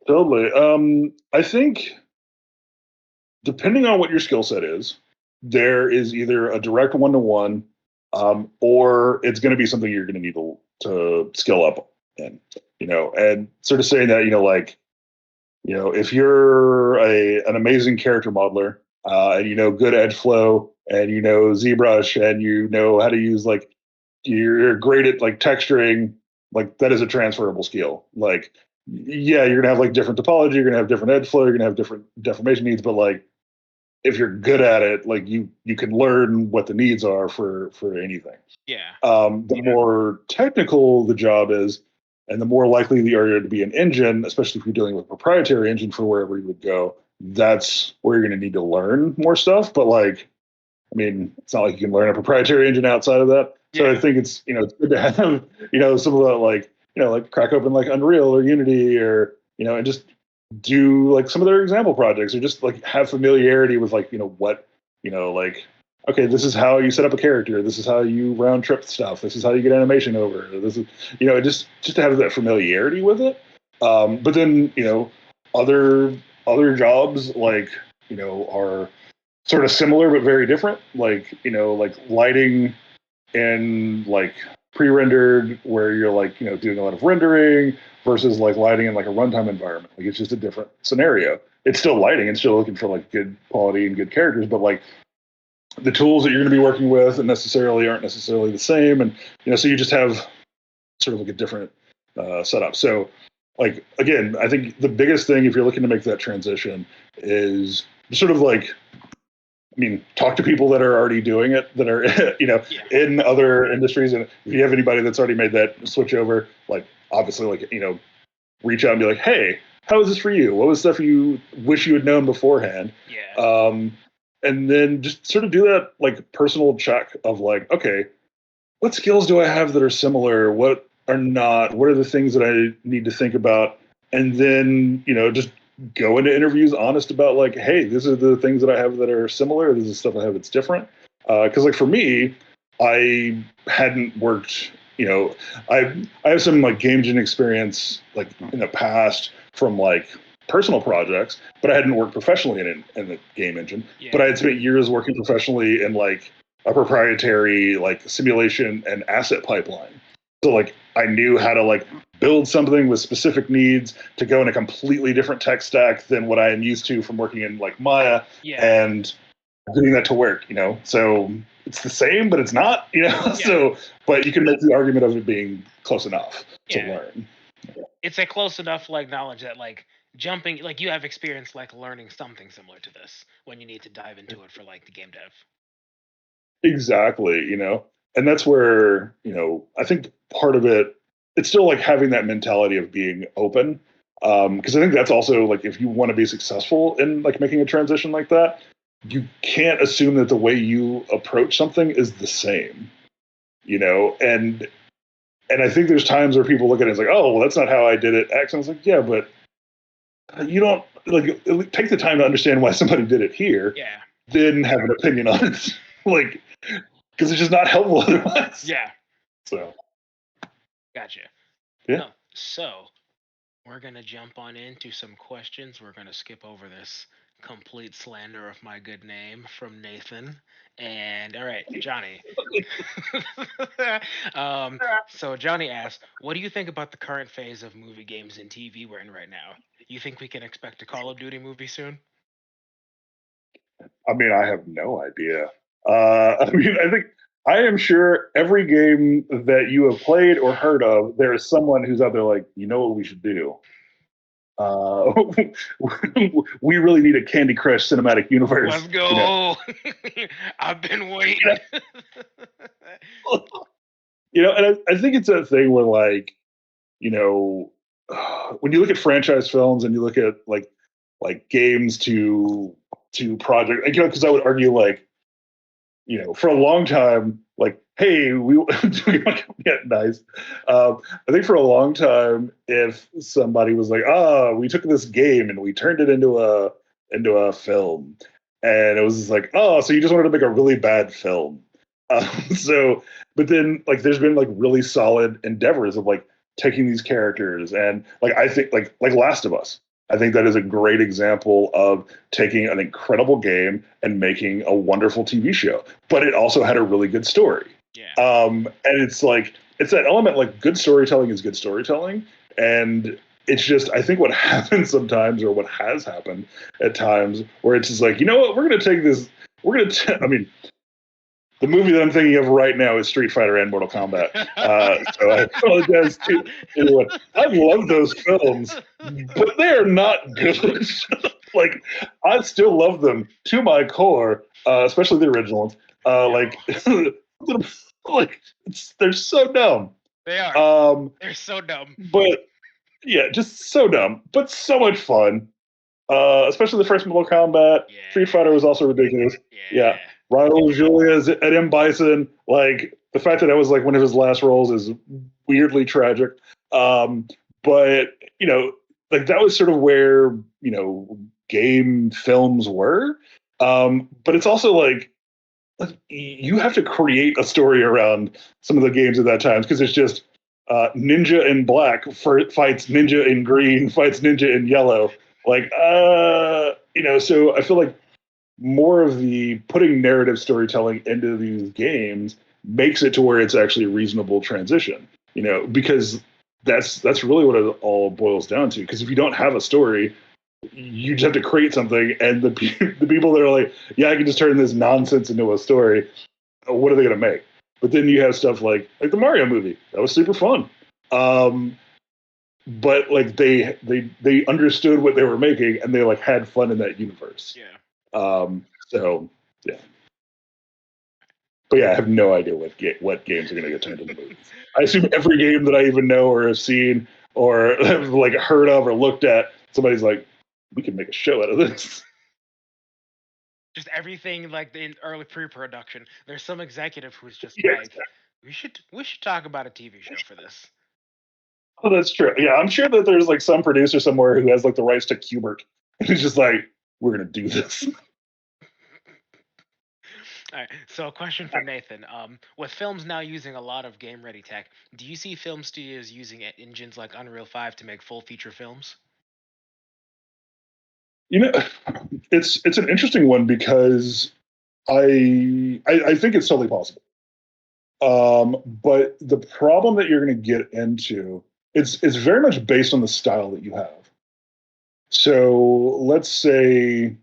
Totally. I think depending on what your skill set is, there is either a direct one to one, or it's going to be something you're going to need to skill up in. And sort of saying that, like, if you're an amazing character modeler, and good edge flow, and you know ZBrush and you know how to use like you're great at like texturing, like that is a transferable skill. Like, yeah, you're gonna have like different topology, you're gonna have different edge flow, you're gonna have different deformation needs, but like if you're good at it, like you can learn what the needs are for anything. Yeah. The more technical the job is, and the more likely the area to be an engine, especially if you're dealing with a proprietary engine for wherever you would go, that's where you're going to need to learn more stuff. But like, I mean, it's not like you can learn a proprietary engine outside of that. So I Yeah. think it's it's good to have some of that like like crack open like Unreal or Unity or and just do like some of their example projects or just like have familiarity with like what like okay, this is how you set up a character, this is how you round trip stuff, this is how you get animation over, this is just to have that familiarity with it. But then other jobs like are sort of similar but very different, like like lighting and like pre-rendered where you're like doing a lot of rendering versus like lighting in like a runtime environment. Like it's just a different scenario. It's still lighting, it's still looking for like good quality and good characters, but like the tools that you're going to be working with and necessarily aren't necessarily the same, and so you just have sort of like a different setup. So like again, I think the biggest thing if you're looking to make that transition is sort of like, I mean, talk to people that are already doing it, that are Yeah. in other industries, and if you have anybody that's already made that switch over, like obviously, like reach out and be like, "Hey, how was this for you? What was stuff you wish you had known beforehand?" Yeah. And then just sort of do that like personal check of like, okay, what skills do I have that are similar? What are not? What are the things that I need to think about? And then just go into interviews honest about like, hey, these are the things that I have that are similar. This is stuff I have that's different. Because like for me, I hadn't worked. I have some like game engine experience like in the past from like personal projects, but I hadn't worked professionally in the game engine. Yeah. But I had spent years working professionally in like a proprietary like simulation and asset pipeline. So like I knew how to like build something with specific needs to go in a completely different tech stack than what I am used to from working in like Maya, Yeah. and doing that to work, So it's the same, but it's not, Yeah. So, but you can make the argument of it being close enough to Yeah. learn. It's a close enough like knowledge that like jumping like you have experience like learning something similar to this when you need to dive into it for like the game dev. Exactly, and that's where, I think part of it, it's still like having that mentality of being open. Because I think that's also like if you want to be successful in like making a transition like that, you can't assume that the way you approach something is the same, and I think there's times where people look at it as like, oh, well, that's not how I did it X. And I was like, yeah, but you don't like take the time to understand why somebody did it here, Yeah. then have an opinion on it. Like, because it's just not helpful otherwise. Yeah. So, Gotcha. yeah. No. So we're gonna jump on into some questions. We're gonna skip over this complete slander of my good name from Nathan. And all right, Johnny. um, so Johnny asks, "What do you think about the current phase of movie, games, and TV we're in right now? You think we can expect a Call of Duty movie soon?" I mean, I have no idea. I mean, I think I am sure every game that you have played or heard of, there is someone who's out there like, you know what we should do? Uh, we really need a Candy Crush cinematic Let's universe. go. I've been waiting. And I think it's a thing where like, you know, when you look at franchise films and you look at like games to project, because I would argue like, for a long time, like, hey, we yeah, nice. I think for a long time, if somebody was like, we took this game and we turned it into a film, and it was just like, oh, so you just wanted to make a really bad film. So, but then like, there's been like really solid endeavors of like taking these characters and like I think like Last of Us. I think that is a great example of taking an incredible game and making a wonderful TV show, but it also had a really good story. Yeah. And it's like it's that element like good storytelling is good storytelling, and it's just I think what happens sometimes, or what has happened at times, where it's just like we're going to take this. I mean, the movie that I'm thinking of right now is Street Fighter and Mortal Kombat. So I apologize to anyone. I love those films, but they are not good. Like, I still love them to my core, especially the original ones. Like, like they're so dumb. They are. They're so dumb. But yeah, just so dumb, but so much fun. Especially the first Mortal Kombat. Yeah. Street Fighter was also ridiculous. Yeah. Raul Julia's at M. Bison. Like, the fact that was like one of his last roles is weirdly tragic. But, like that was sort of where, game films were. But it's also like you have to create a story around some of the games at that time because it's just ninja in black fights ninja in green, fights ninja in yellow. Like, so I feel like more of the putting narrative storytelling into these games makes it to where it's actually a reasonable transition, because that's really what it all boils down to. Because if you don't have a story, you just have to create something, and the people that are like, yeah, I can just turn this nonsense into a story. What are they going to make? But then you have stuff like the Mario movie. That was super fun. But like they understood what they were making, and they like had fun in that universe. Yeah. So yeah. But yeah, I have no idea what games are going to get turned into movies. I assume every game that I even know or have seen or have like heard of or looked at, somebody's like, we can make a show out of this. Just everything like in early pre-production. There's some executive who's just Yeah, like, we should talk about a TV show for this. Oh, that's true. Yeah, I'm sure that there's like some producer somewhere who has like the rights to Qbert. And he's just like, we're gonna do this. All right. So a question for Nathan. With films now using a lot of game ready tech, do you see film studios using engines like Unreal 5 to make full feature films? You know, it's an interesting one because I think it's totally possible. But the problem that you're going to get into, it's very much based on the style that you have. So let's say,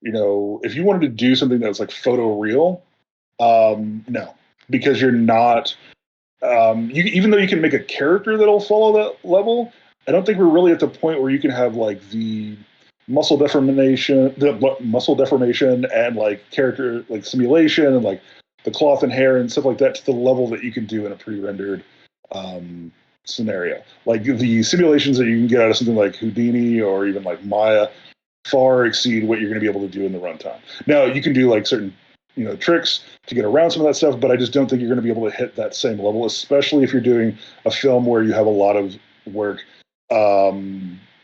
if you wanted to do something that's like photo real, no, because you're not. Even though you can make a character that'll follow that level, I don't think we're really at the point where you can have like the muscle deformation, and like character like simulation and like the cloth and hair and stuff like that to the level that you can do in a pre-rendered scenario. Like the simulations that you can get out of something like Houdini or even like Maya far exceed what you're going to be able to do in the runtime. Now you can do like certain tricks to get around some of that stuff, but I just don't think you're going to be able to hit that same level, especially if you're doing a film where you have a lot of work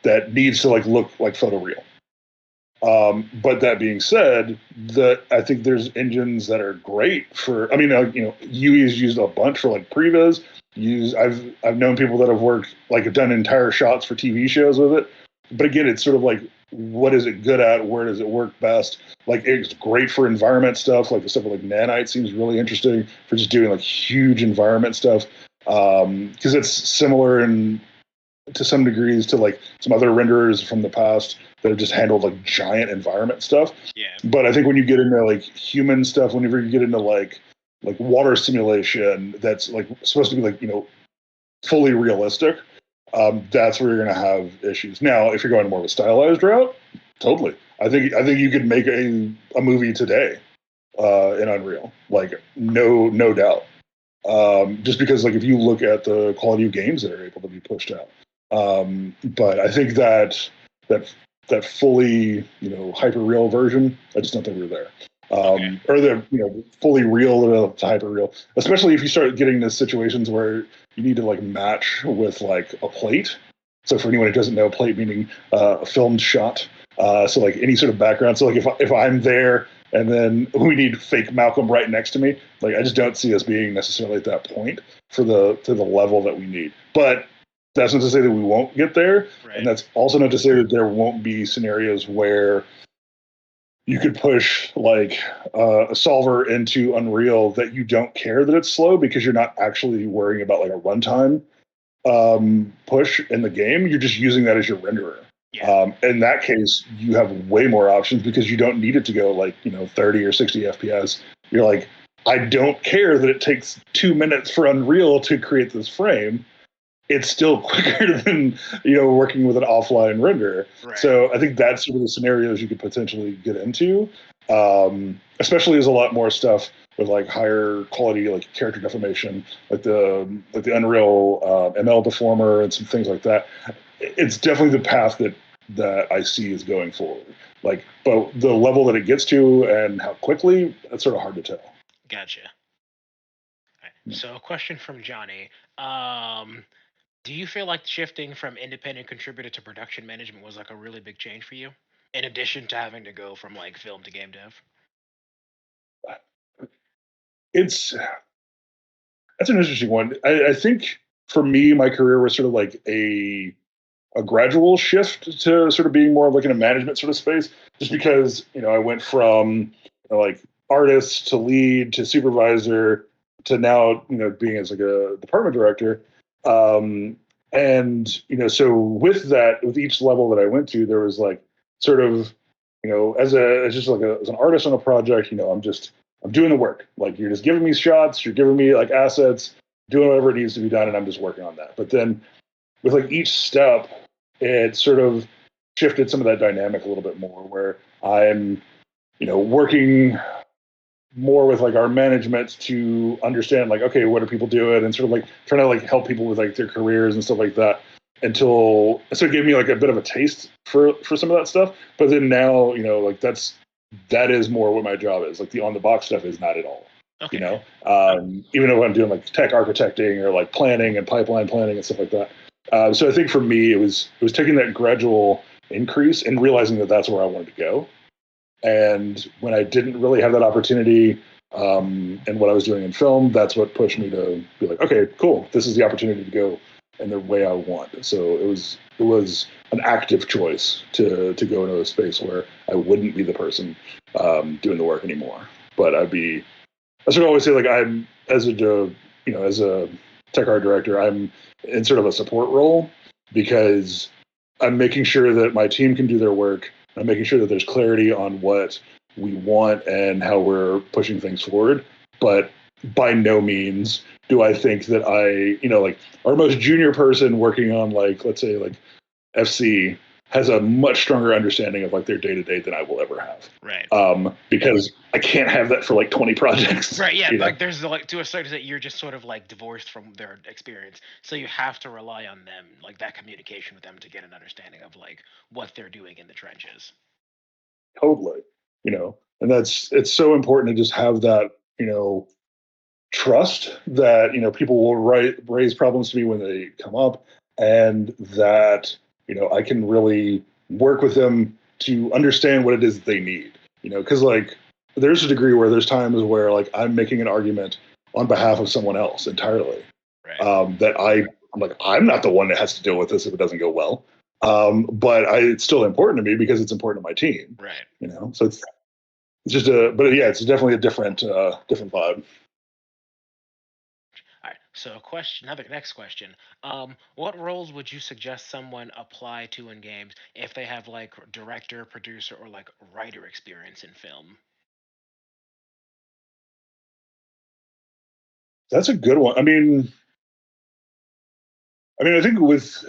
that needs to like look like photoreal. But that being said, I think there's engines that are great for. I mean, UE is used a bunch for like previs. I've known people that have worked like have done entire shots for TV shows with it. But again, it's sort of like, what is it good at? Where does it work best? Like, it's great for environment stuff. Like the stuff with like nanite seems really interesting for just doing like huge environment stuff. Because it's similar to some degrees to like some other renderers from the past that have just handled like giant environment stuff. Yeah. But I think when you get into like human stuff, whenever you get into like water simulation, that's like supposed to be like fully realistic. That's where you're going to have issues. Now, if you're going more of a stylized route, totally. I think you could make a movie today in Unreal, like no doubt. Just because like if you look at the quality of games that are able to be pushed out. But I think that fully hyper real version, I just don't think we're there. Okay. Or the fully real to hyper real, especially if you start getting into situations where you need to like match with like a plate. So for anyone who doesn't know, plate meaning a filmed shot. So like any sort of background. So like if I'm there and then we need fake Malcolm right next to me, like I just don't see us being necessarily at that point to the level that we need. But that's not to say that we won't get there, Right. And that's also not to say that there won't be scenarios where you could push like a solver into Unreal that you don't care that it's slow because you're not actually worrying about like a runtime push in the game. You're just using that as your renderer. Yeah. In that case, you have way more options because you don't need it to go like 30 or 60 FPS. You're like, I don't care that it takes 2 minutes for Unreal to create this frame. It's still quicker than working with an offline render. Right. So I think that's sort of the scenarios you could potentially get into. Especially as a lot more stuff with like higher quality like character deformation, like the Unreal ML deformer and some things like that. It's definitely the path that I see is going forward. Like, but the level that it gets to and how quickly, that's sort of hard to tell. Gotcha. Right. So, a question from Johnny. Um, do you feel like shifting from independent contributor to production management was like a really big change for you? In addition to having to go from like film to game dev? It's That's an interesting one. I think for me, my career was sort of like a gradual shift to sort of being more of like in a management sort of space, just because I went from like artist to lead to supervisor to now being as like a department director. Um, and so with that, with each level that I went to, there was like sort of as just like as an artist on a project, I'm doing the work. Like you're just giving me shots, you're giving me like assets, doing whatever it needs to be done, and I'm just working on that. But then with like each step, it sort of shifted some of that dynamic a little bit more, where I'm working more with like our management to understand like, okay, what are people doing, and sort of like trying to like help people with like their careers and stuff like that, until so it gave me like a bit of a taste for some of that stuff. But then now like that is more what my job is. Like the on the box stuff is not at all. Okay. Even though I'm doing like tech architecting or like planning and pipeline planning and stuff like that. So I think for me, it was taking that gradual increase and realizing that that's where I wanted to go. And when I didn't really have that opportunity, and what I was doing in film, that's what pushed me to be like, okay, cool, this is the opportunity to go in the way I want. So it was an active choice to go into a space where I wouldn't be the person doing the work anymore, but I sort of always say like I'm as a tech art director, I'm in sort of a support role because I'm making sure that my team can do their work. I'm making sure that there's clarity on what we want and how we're pushing things forward. But by no means do I think that like our most junior person working on like, let's say like FC has a much stronger understanding of like their day to day than I will ever have. Right. Because I can't have that for like 20 projects. Right, yeah, like there's like to a certain extent you're just sort of like divorced from their experience. So you have to rely on them, like that communication with them to get an understanding of like what they're doing in the trenches. Totally. And it's so important to just have that, trust that, people will raise problems to me when they come up, and that, I can really work with them to understand what it is that they need, because like there's a degree where there's times where like I'm making an argument on behalf of someone else entirely. Right. That I'm like, I'm not the one that has to deal with this if it doesn't go well. But it's still important to me because it's important to my team. Right. So it's just but yeah, it's definitely a different vibe. All right. So, another next question. What roles would you suggest someone apply to in games if they have like director, producer, or like writer experience in film? That's a good one. I think with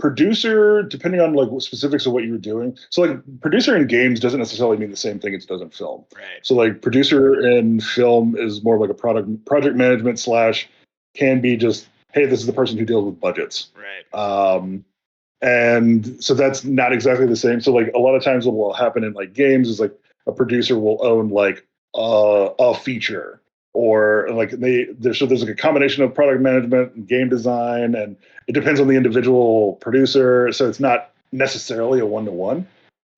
producer, depending on like what specifics of what you were doing. So like producer in games doesn't necessarily mean the same thing as it does in film. Right. So like producer in film is more like a project management slash can be just, hey, this is the person who deals with budgets. Right. And so that's not exactly the same. So like a lot of times what will happen in like games is like a producer will own like a feature, or like there's like a combination of product management and game design, and it depends on the individual producer. So it's not necessarily a one-to-one.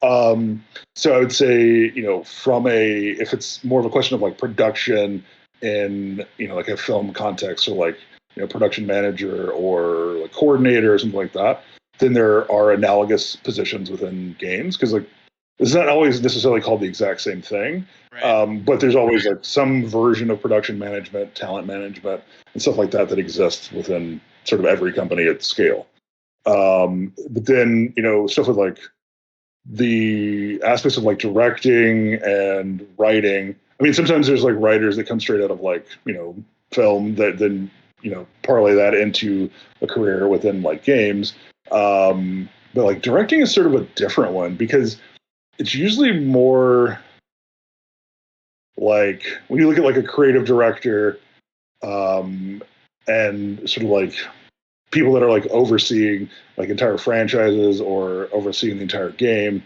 So I would say, from if it's more of a question of like production in, like a film context, or like, production manager or like coordinator or something like that, then there are analogous positions within games, because like it's not always necessarily called the exact same thing. Right. But there's always like some version of production management, talent management, and stuff like that exists within sort of every company at scale. But then, stuff with like the aspects of like directing and writing. I mean, sometimes there's like writers that come straight out of like, film that then, parlay that into a career within like games. But like directing is sort of a different one because it's usually more like when you look at like a creative director, and sort of like people that are like overseeing like entire franchises or overseeing the entire game,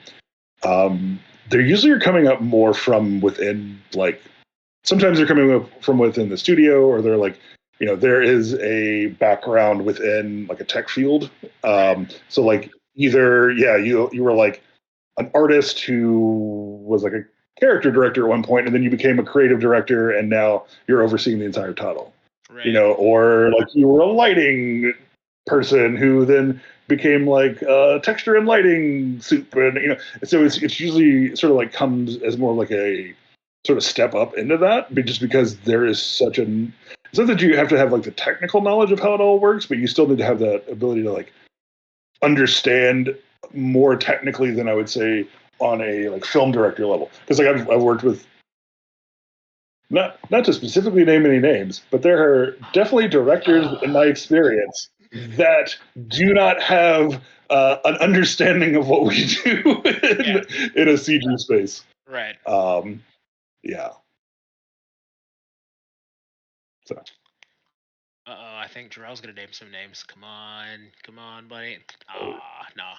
they're usually are coming up more from within, like sometimes they're coming up from within the studio, or they're like, there is a background within like a tech field. So like either, yeah, you were like an artist who was like a character director at one point, and then you became a creative director, and now you're overseeing the entire title. Right. Or like you were a lighting person who then became like texture and lighting soup, and so it's usually sort of like comes as more like a sort of step up into that, but just because there is such an, it's not that you have to have like the technical knowledge of how it all works, but you still need to have that ability to like understand more technically than I would say on a like film director level. Because like I've worked with, not to specifically name any names, but there are definitely directors in my experience that do not have an understanding of what we do in a CG space. Right. Yeah. So. I think Jarrell's gonna name some names. Come on, buddy. Nah.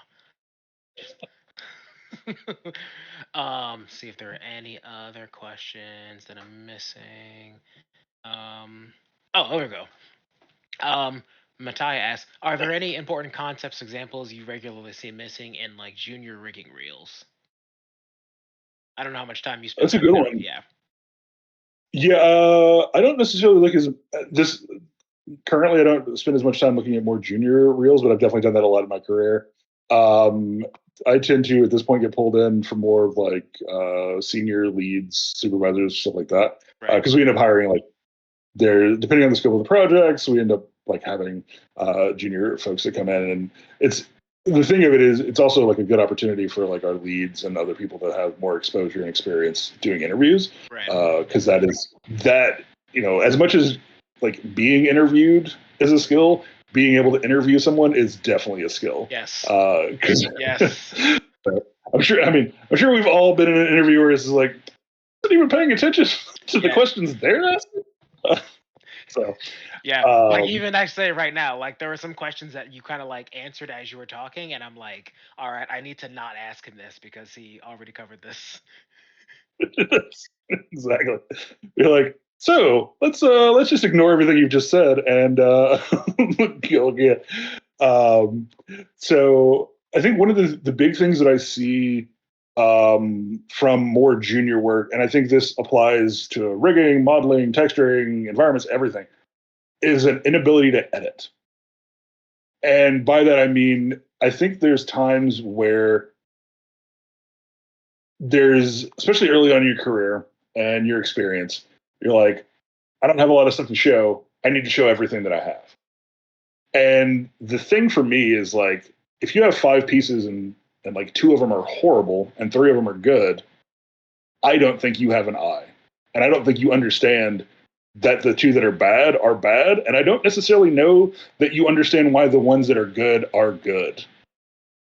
See if there are any other questions that I'm missing. There we go. Matai asks, are there any important concepts examples you regularly see missing in like junior rigging reels? I don't know how much time you spend. That's a good one. Yeah. Yeah, I don't necessarily look as this currently. I don't spend as much time looking at more junior reels, but I've definitely done that a lot in my career. I tend to at this point get pulled in for more of like senior leads, supervisors, stuff like that, because we end up hiring like depending on the scope of the projects, we end up like having junior folks that come in, and it's the thing of it is it's also like a good opportunity for like our leads and other people that have more exposure and experience doing interviews, because that as much as like being interviewed is a skill, being able to interview someone is definitely a skill. Yes. Yes. I'm sure we've all been in an interview where it's like, not even paying attention to the questions they're asking. So yeah, like even I say right now, like there were some questions that you kind of like answered as you were talking, and I'm like, all right, I need to not ask him this because he already covered this. Exactly. You're like, so let's just ignore everything you've just said and go again. So I think one of the big things that I see from more junior work, and I think this applies to rigging, modeling, texturing, environments, everything, is an inability to edit. And by that I mean, I think there's times where there's, especially early on in your career and your experience, you're like, I don't have a lot of stuff to show. I need to show everything that I have. And the thing for me is like, if you have 5 pieces and like 2 of them are horrible and 3 of them are good, I don't think you have an eye. And I don't think you understand that the 2 that are bad are bad. And I don't necessarily know that you understand why the ones that are good are good.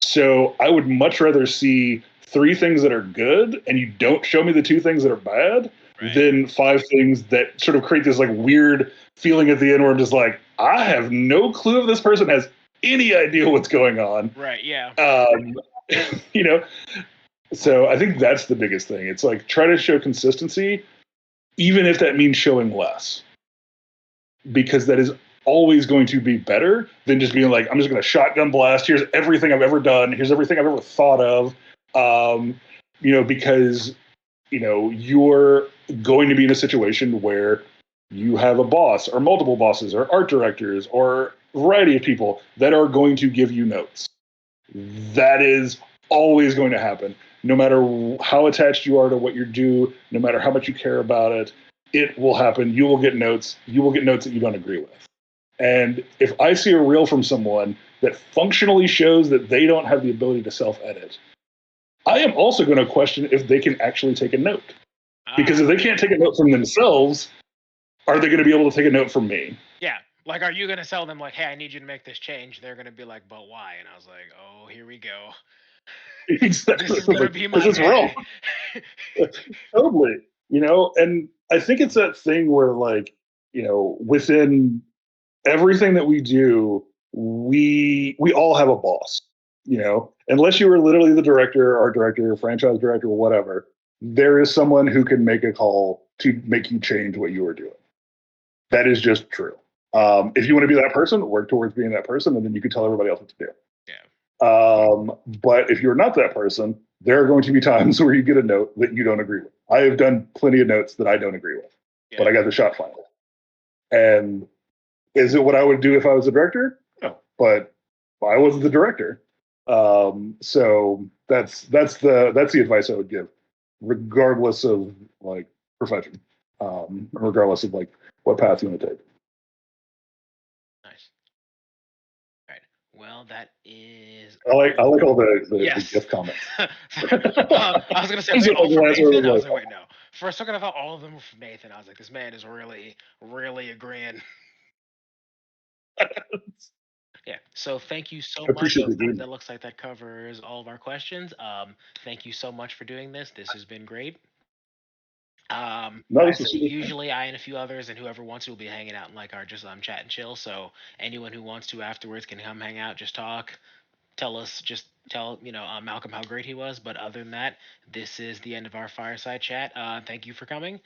So I would much rather see 3 things that are good and you don't show me the 2 things that are bad than 5 things that sort of create this like weird feeling at the end where I'm just like, I have no clue if this person has any idea what's going on. Right. Yeah. So I think that's the biggest thing. It's like try to show consistency, even if that means showing less, because that is always going to be better than just being like, I'm just going to shotgun blast. Here's everything I've ever done. Here's everything I've ever thought of. Because you're going to be in a situation where you have a boss or multiple bosses or art directors or a variety of people that are going to give you notes. That is always going to happen. No matter how attached you are to what you do, no matter how much you care about it, it will happen. You will get notes. You will get notes that you don't agree with. And if I see a reel from someone that functionally shows that they don't have the ability to self-edit, I am also going to question if they can actually take a note. Because if they can't take a note from themselves, are they going to be able to take a note from me? Yeah. Like, are you going to tell them, like, hey, I need you to make this change? They're going to be like, but why? And I was like, oh, here we go. Exactly. This is going to Like, be this my is wrong. day. Totally. And I think it's that thing where, like, within everything that we do, we all have a boss. Unless you were literally the director, art director, franchise director, whatever, there is someone who can make a call to make you change what you are doing. That is just true. If you want to be that person, work towards being that person, and then you can tell everybody else what to do. Yeah. But if you're not that person, there are going to be times where you get a note that you don't agree with. I have done plenty of notes that I don't agree with, but I got the shot finally. And is it what I would do if I was a director? No, but I wasn't the director. So that's the advice I would give, regardless of like profession, regardless of like what path you want to take. Nice. All right. Well, that is. I like all the Yes. gift comments. I was gonna say, are they all from Nathan? I was like, wait, no. For a second, I thought all of them were from Nathan. I was like, this man is really, really agreeing. Yeah. So thank you so I much. appreciate it. That looks like that covers all of our questions. Thank you so much for doing this. This has been great. No, Like I this said, was super fun. usually I and a few others and whoever wants to will be hanging out in like our just chat and chill. So anyone who wants to afterwards can come hang out, just talk, tell Malcolm how great he was. But other than that, this is the end of our fireside chat. Thank you for coming.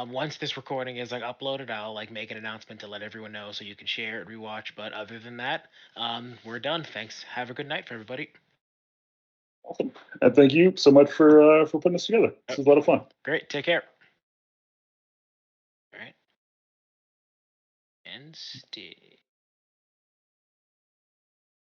Once this recording is like uploaded, I'll like make an announcement to let everyone know so you can share it, rewatch. But other than that, we're done. Thanks. Have a good night for everybody. Awesome. And thank you so much for putting this together. This was a lot of fun. Great. Take care. All right. And stay.